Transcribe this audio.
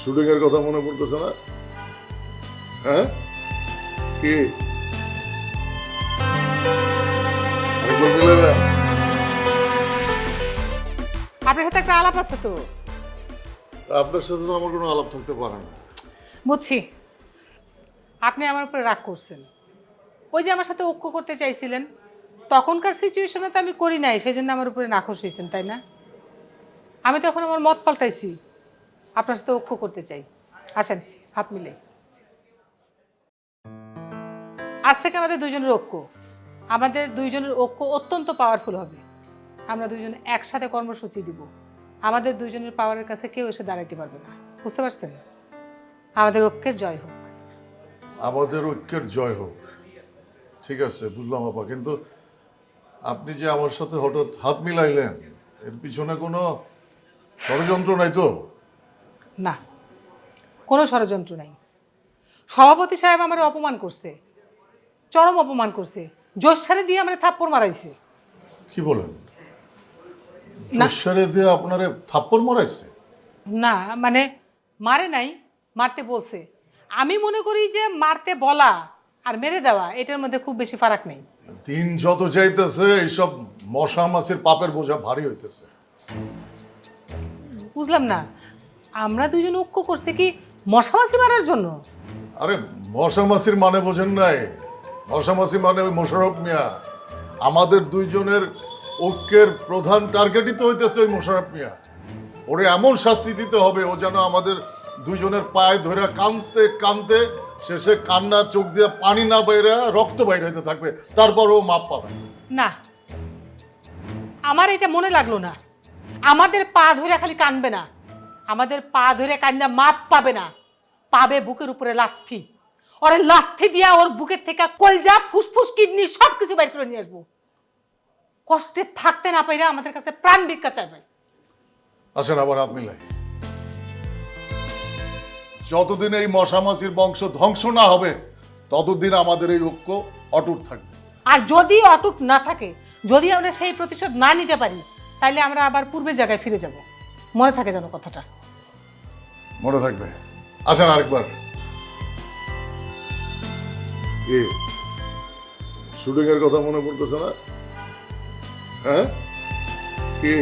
Shooting এর কথা মনে পড়তেছে না? হ্যাঁ, কি আরেকবার মিলে না? আপনার সাথে একটা আলাপ আছে তো। আপনার সাথে তো আমার কোনো আলাপ থাকতে পারে না। বুঝছি, আপনি আমার উপরে রাগ করছেন। ওই যে আমার সাথে ঐক্য করতে চাইছিলেন, তখনকার সিচুয়েশনে তো আমি করি নাই, সেই জন্য আমার উপরে নাখোশ হয়েছেন, তাই না? আমি তো এখন আমার মত পাল্টাইছি, আপনার সাথে ঐক্য করতে চাই। আসেন, হাত মিলে। আজ থেকে আমাদের দুইজনের ঐক্য, আমাদের দুইজনের ঐক্য অত্যন্ত পাওয়ারফুল হবে। আমরা দুইজনে একসাথে কর্মসূচি দিব। আমাদের দুইজনের পাওয়ারের কাছে কেউ এসে দাঁড়াইতে পারবে না। বুঝতে পারছেন? আমাদের ঐক্যের জয় হোক। আমাদের ঐক্যের জয় হোক, ঠিক আছে, বুঝলাম আপা, কিন্তু আপনি যে আমার সাথে হঠাৎ হাত মিলাইলেন, এর পিছনে কোনো ষড়যন্ত্র নাই তো? না, কোনো ষড়যন্ত্র নাই। সভাপতি সাহেব আমার অপমান করছে, চরম অপমান করছে, জোশারে দিয়ে আমার থাপ্পড় মারাইছে। কি বলেন? না। জোশারে দিয়ে আপনারে থাপ্পড় মারাইছে? না মানে মারে নাই, মারতে বলছে। আমি মনে করি যে মারতে বলা আর মেরে দেওয়া এটার মধ্যে খুব বেশি ফারাক নেই। দিন যত যাইতেছে এইসব মশা মাছির পাপের বোঝা ভারী হইতেছে। বুঝলাম না, আমরা দুজন ঐক্য করছে কি মশামাছি মারার জন্য? আরে মশা মাছির মানে বোঝেন নাই? মশা মাছি মানে ওই মোশাররফ মিয়া। আমাদের দুইজনের ঐক্যের প্রধান টার্গেটই তো হইতেছে ওই মোশাররফ মিয়া। ওরে এমন শাস্তি দিতে হবে ও যেন আমাদের দুইজনের পায়ে ধরে কানতে কানতে শেষে কান্নার চোখ দিয়ে পানি না বাইরে রক্ত বাইরে হইতে থাকবে, তারপর ও মাপ পাবে। না, আমার এটা মনে লাগলো না। আমাদের পা ধরে খালি কানবে না, আমাদের পা ধরে কান্দা মাপ পাবে না, পাবে বুকের উপরে লাথি। ওরে লাথি দিয়া ওর বুকের থেকে কলজা ফুসফুস কিডনি সবকিছু বাইর করে নিয়ে আসবো। কষ্টে থাকতে না পাইরা আমাদের কাছে প্রাণ ভিক্ষা চাইবে। আসেন আবার হাত মিলাই। যতদিন এই মশা মাছির বংশ ধ্বংস না হবে ততদিন আমাদের এই ঐক্য অটুট থাকবে। আর যদি অটুট না থাকে, যদি আমরা সেই প্রতিশোধ না নিতে পারি, তাহলে আমরা আবার পূর্বের জায়গায় ফিরে যাব। মনে থাকে যেন কথাটা। মনে থাকবে। আসেন আরেকবার। কি শুটিং এর কথা মনে পড়তেছে না? হ্যাঁ, কি